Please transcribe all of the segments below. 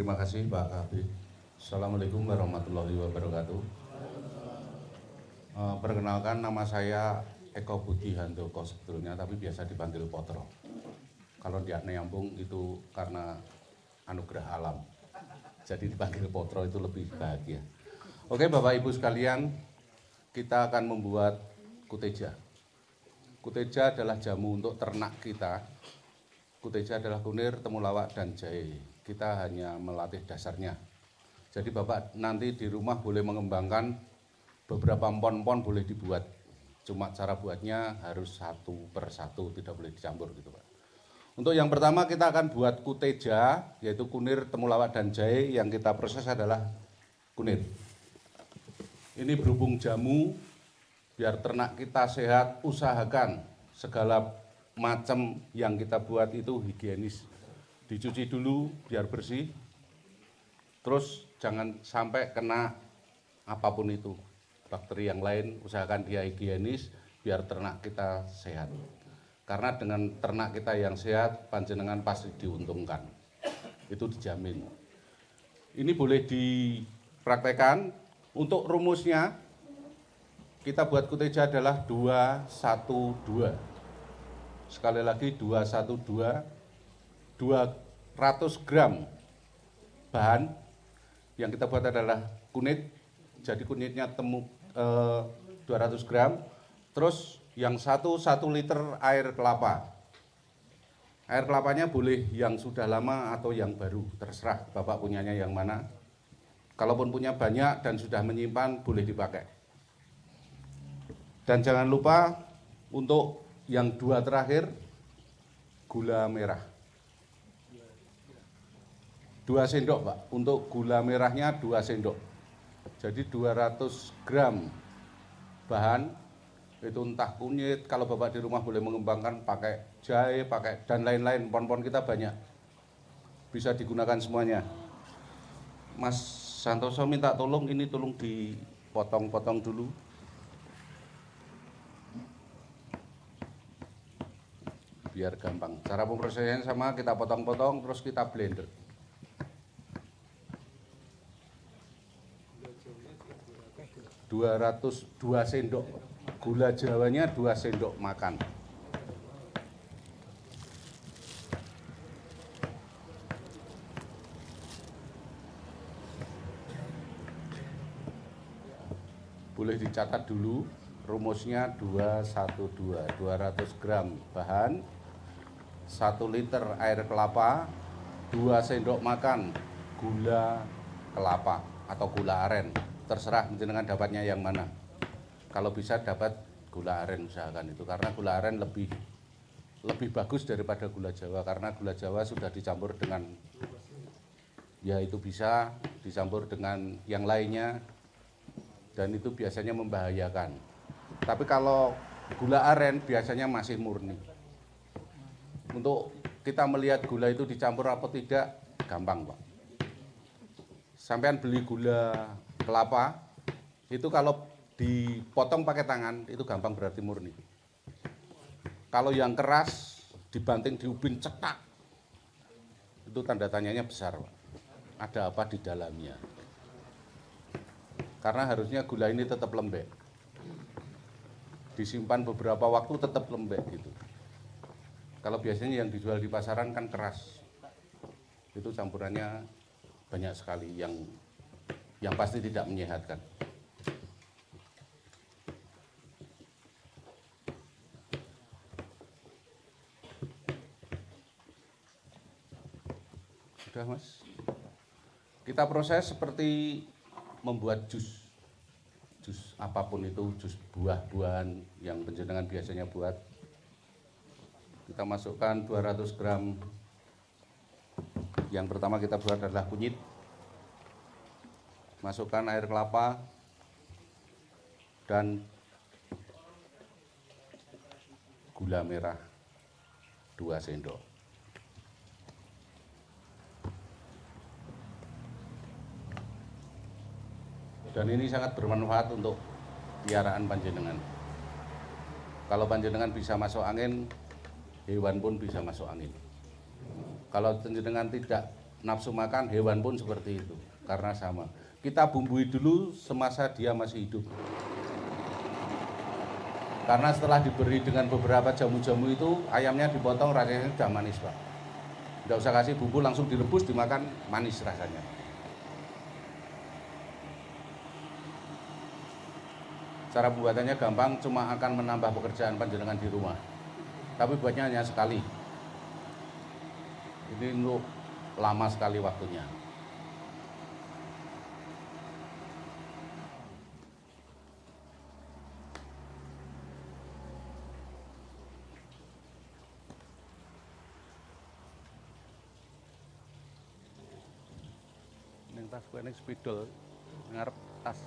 Terima kasih Pak Kabid. Assalamualaikum warahmatullahi wabarakatuh. Perkenalkan, nama saya Eko Budi Handoko sebetulnya, tapi biasa dipanggil Potro. Kalau tidak nyambung itu karena anugerah alam. Jadi dipanggil Potro itu lebih bahagia. Oke Bapak Ibu sekalian, kita akan membuat kuteja. Kuteja adalah jamu untuk ternak kita. Kuteja adalah kunir, temulawak, dan jahe. Kita hanya melatih dasarnya. Jadi Bapak nanti di rumah boleh mengembangkan beberapa empon-empon, boleh dibuat. Cuma cara buatnya harus satu per satu, tidak boleh dicampur gitu Pak. Untuk yang pertama kita akan buat kuteja, yaitu kunir, temulawak, dan jahe. Yang kita proses adalah kunir. Ini berhubung jamu, biar ternak kita sehat, usahakan segala macam yang kita buat itu higienis. Dicuci dulu biar bersih, terus jangan sampai kena apapun itu. Bakteri yang lain usahakan dia higienis biar ternak kita sehat. Karena dengan ternak kita yang sehat, panjenengan pasti diuntungkan. Itu dijamin. Ini boleh dipraktekkan. Untuk rumusnya, kita buat kuteja adalah 212. Sekali lagi 212. 200 gram bahan yang kita buat adalah kunit. Jadi kunitnya 200 gram. Terus yang 1 liter air kelapa. Air kelapanya boleh yang sudah lama atau yang baru, terserah Bapak punyanya yang mana. Kalaupun punya banyak dan sudah menyimpan, boleh dipakai. Dan jangan lupa untuk yang 2 terakhir, gula merah. 2 sendok Pak, untuk gula merahnya 2 sendok. Jadi 200 gram bahan, itu entah kunyit, kalau Bapak di rumah boleh mengembangkan pakai jahe, pakai dan lain-lain, pon-pon kita banyak. Bisa digunakan semuanya. Mas Santoso minta tolong, ini tolong dipotong-potong dulu. Biar gampang. Cara pemrosesannya sama, kita potong-potong terus kita blender. Dua sendok, gula jawanya 2 sendok makan. Boleh dicatat dulu, rumusnya 212, 200 gram bahan, 1 liter air kelapa, 2 sendok makan gula kelapa atau gula aren. Terserah jenengan dapatnya yang mana. Kalau bisa dapat gula aren, usahakan itu, karena gula aren lebih bagus daripada gula Jawa, karena gula Jawa sudah dicampur dengan, ya itu bisa dicampur dengan yang lainnya, dan itu biasanya membahayakan. Tapi kalau gula aren biasanya masih murni. Untuk kita melihat gula itu dicampur apa tidak, gampang Pak. Sampean beli gula kelapa, itu kalau dipotong pakai tangan, itu gampang, berarti murni. Kalau yang keras, dibanting, diubin, cetak, itu tanda tanyanya besar Pak. Ada apa di dalamnya? Karena harusnya gula ini tetap lembek. Disimpan beberapa waktu tetap lembek gitu. Kalau biasanya yang dijual di pasaran kan keras. Itu campurannya banyak sekali yang pasti tidak menyehatkan. Sudah Mas. Kita proses seperti membuat jus apapun itu, jus buah-buahan yang panjenengan biasanya buat. Kita masukkan 200 gram. Yang pertama kita buat adalah kunyit. Masukkan air kelapa dan gula merah 2 sendok. Dan ini sangat bermanfaat untuk piaraan panjenengan. Kalau panjenengan bisa masuk angin, hewan pun bisa masuk angin. Kalau panjenengan tidak nafsu makan hewan pun seperti itu, karena sama. Kita bumbui dulu semasa dia masih hidup. Karena setelah diberi dengan beberapa jamu-jamu itu, ayamnya dipotong rasanya sudah manis, Pak. Tidak usah kasih bumbu, langsung direbus, dimakan, manis rasanya. Cara pembuatannya gampang, cuma akan menambah pekerjaan panjenengan di rumah. Tapi buatnya hanya sekali. Ini untuk lama sekali waktunya. Ini tas gue ini spidol, ngarep tas.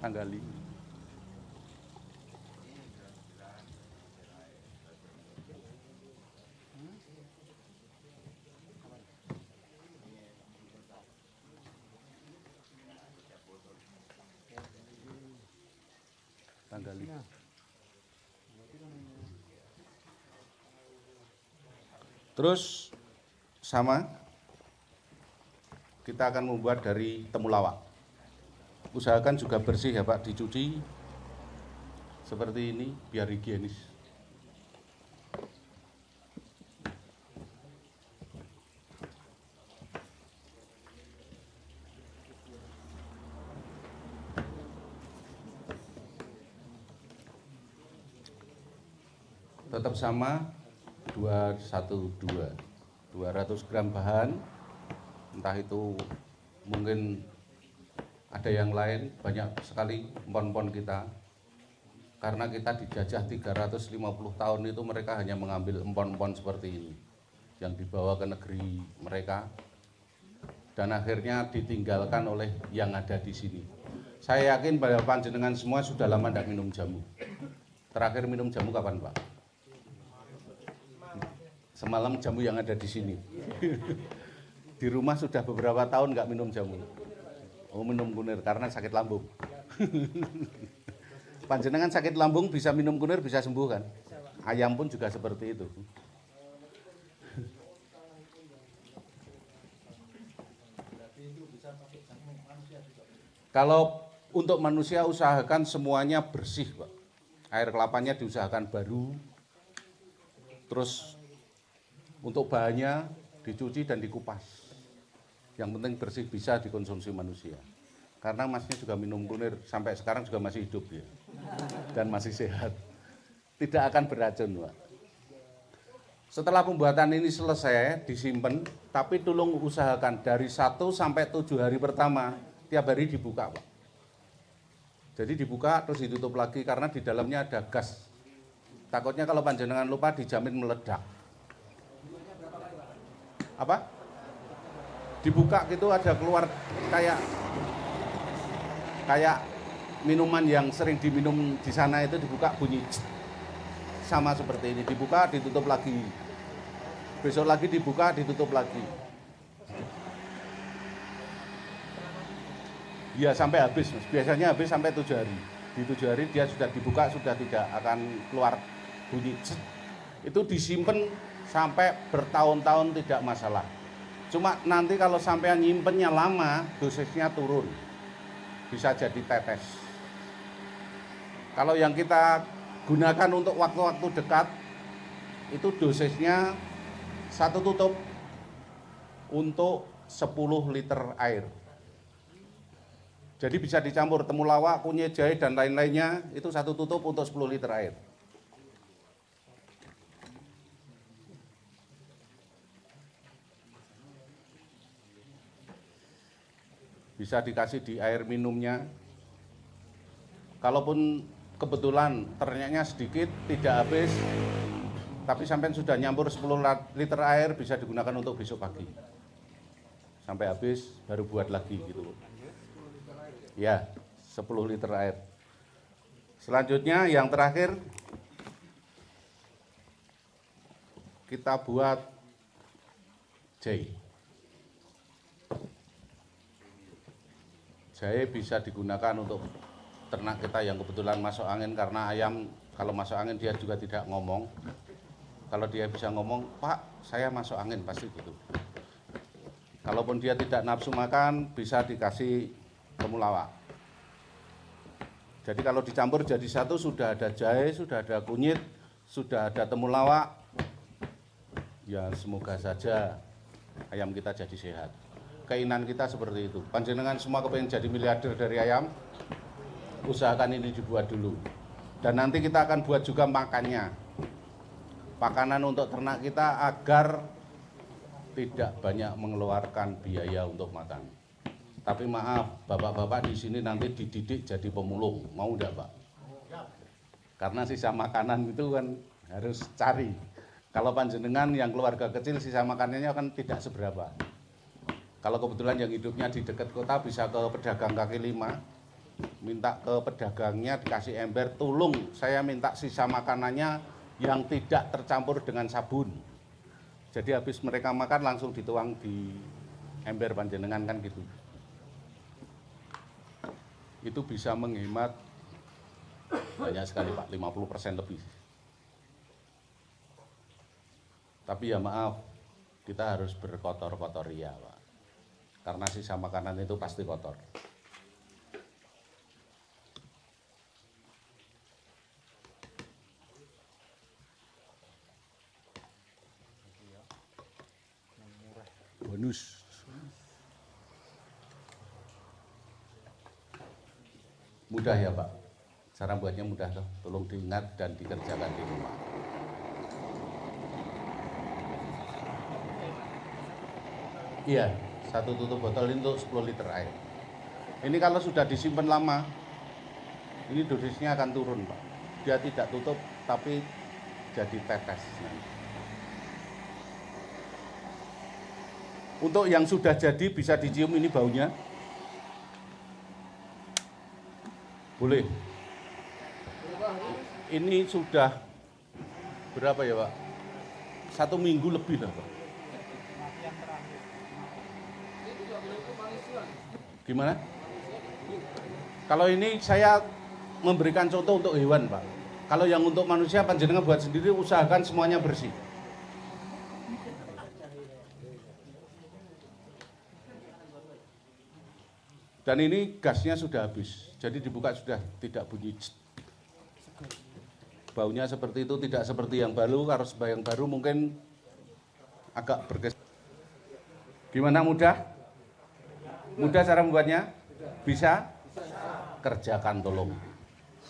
Tanggali. Tanggali. Terus sama kita akan membuat dari temulawak. Usahakan juga bersih ya Pak, dicuci seperti ini biar higienis. Tetap sama 212 200 gram bahan, entah itu mungkin ada yang lain, banyak sekali empon-empon kita. Karena kita dijajah 350 tahun itu, mereka hanya mengambil empon-empon seperti ini yang dibawa ke negeri mereka dan akhirnya ditinggalkan oleh yang ada di sini. Saya yakin bahwa panjenengan semua sudah lama tidak minum jamu. Terakhir minum jamu kapan, Pak? Semalam jamu yang ada di sini. Di rumah sudah beberapa tahun nggak minum jamu. Oh, minum kunir karena sakit lambung. Panjenengan sakit lambung bisa minum kunir, bisa sembuh kan? Ayam pun juga seperti itu. Kalau untuk manusia usahakan semuanya bersih, Pak. Air kelapanya diusahakan baru. Terus untuk bahannya dicuci dan dikupas. Yang penting bersih, bisa dikonsumsi manusia. Karena masnya juga minum kunir, sampai sekarang juga masih hidup ya. Dan masih sehat. Tidak akan beracun, Pak. Setelah pembuatan ini selesai, disimpan, tapi tolong usahakan dari 1 sampai 7 hari pertama, tiap hari dibuka, Pak. Jadi dibuka terus ditutup lagi karena di dalamnya ada gas. Takutnya kalau panjenengan lupa dijamin meledak. Apa? Dibuka gitu ada keluar kayak minuman yang sering diminum di sana itu, dibuka bunyi sama seperti ini, dibuka ditutup lagi, besok lagi dibuka ditutup lagi, ya sampai habis, Mas. Biasanya habis sampai 7 hari. Di 7 hari dia sudah dibuka, sudah tidak akan keluar bunyi. Itu disimpan sampai bertahun-tahun tidak masalah. Cuma nanti kalau sampai nyimpennya lama, dosisnya turun. Bisa jadi tetes. Kalau yang kita gunakan untuk waktu-waktu dekat, itu dosisnya 1 tutup untuk 10 liter air. Jadi bisa dicampur temulawak, kunyit, jahe, dan lain-lainnya, itu 1 tutup untuk 10 liter air. Bisa dikasih di air minumnya. Kalaupun kebetulan ternaknya sedikit, tidak habis, tapi sampai sudah nyampur 10 liter air, bisa digunakan untuk besok pagi. Sampai habis, baru buat lagi gitu. Ya, 10 liter air. Selanjutnya yang terakhir, kita buat jahe. Jahe bisa digunakan untuk ternak kita yang kebetulan masuk angin, karena ayam kalau masuk angin dia juga tidak ngomong. Kalau dia bisa ngomong, Pak, saya masuk angin, pasti gitu. Kalaupun dia tidak nafsu makan, bisa dikasih temulawak. Jadi kalau dicampur jadi satu, sudah ada jahe, sudah ada kunyit, sudah ada temulawak. Ya semoga saja ayam kita jadi sehat. Keinginan kita seperti itu. Panjenengan semua kepengen jadi miliarder dari ayam, usahakan ini dibuat dulu. Dan nanti kita akan buat juga makannya. Makanan untuk ternak kita agar tidak banyak mengeluarkan biaya untuk makan. Tapi maaf, bapak-bapak di sini nanti dididik jadi pemulung, mau enggak Pak? Karena sisa makanan itu kan harus cari. Kalau panjenengan yang keluarga kecil sisa makanannya kan tidak seberapa. Kalau kebetulan yang hidupnya di dekat kota bisa ke pedagang kaki lima, minta ke pedagangnya dikasih ember, tolong saya minta sisa makanannya yang tidak tercampur dengan sabun. Jadi habis mereka makan langsung dituang di ember panjenengan kan gitu. Itu bisa menghemat banyak sekali Pak, 50% lebih. Tapi ya maaf, kita harus berkotor-kotor ya Pak. Karena sisa makanan itu pasti kotor. Bonus. Mudah ya Pak, cara buatnya mudah toh. Tolong diingat dan dikerjakan di rumah. Iya, satu tutup botol ini untuk 10 liter air. Ini kalau sudah disimpan lama, ini dosisnya akan turun Pak. Dia tidak tutup tapi jadi tetes nanti. Untuk yang sudah jadi bisa dicium ini baunya. Boleh. Ini sudah berapa ya Pak? 1 minggu lebih lah Pak. Gimana? Kalau ini saya memberikan contoh untuk hewan Pak. Kalau yang untuk manusia panjenengan buat sendiri, usahakan semuanya bersih. Dan ini gasnya sudah habis, jadi dibuka sudah tidak bunyi. Baunya seperti itu, tidak seperti yang baru. Kalau yang baru mungkin agak bergeser. Gimana, mudah? Mudah cara membuatnya? Bisa? Kerjakan tolong.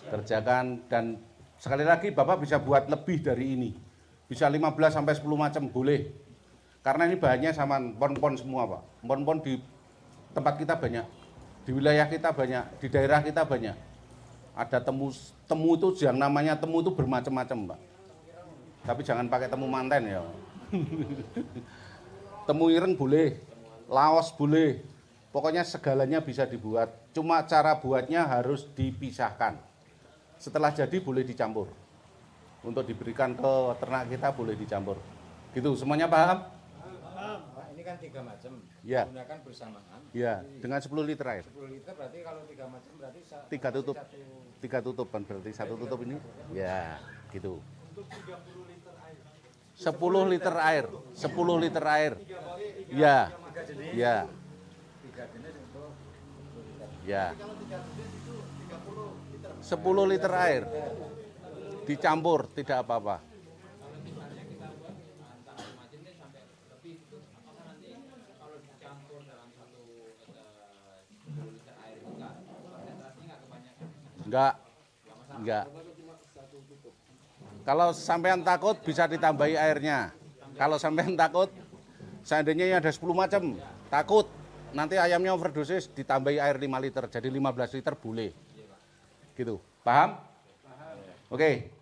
Kerjakan, dan sekali lagi Bapak bisa buat lebih dari ini. Bisa 15 sampai 10 macam boleh. Karena ini bahannya sama pon-pon semua Pak. Pon-pon di tempat kita banyak. Di wilayah kita banyak, di daerah kita banyak. Ada temu itu yang namanya temu itu bermacam-macam Pak. Tapi jangan pakai temu manten ya. Temu ireng boleh, laos boleh. Pokoknya segalanya bisa dibuat. Cuma cara buatnya harus dipisahkan. Setelah jadi boleh dicampur. Untuk diberikan ke ternak kita boleh dicampur. Gitu, semuanya paham? Pak, ini kan 3 macam. Ya. Gunakan bersamaan. Ya, dengan 10 liter air. 10 liter berarti kalau 3 macam berarti 3 tutup. 3 tutupan berarti 1 tutup ini. Ya, gitu. Untuk 30 liter air. 10 liter air. 10 liter air. Ya. Ya. 3 jenis untuk 10 liter. Ya. Kalau 3 jenis itu 30 liter. 10 liter air. Dicampur tidak apa-apa. Enggak. Kalau sampean takut bisa ditambahi airnya. Kalau sampean takut, seandainya ada 10 macam, takut nanti ayamnya overdosis, ditambahi air 5 liter, jadi 15 liter boleh. Gitu. Paham? Paham. Oke.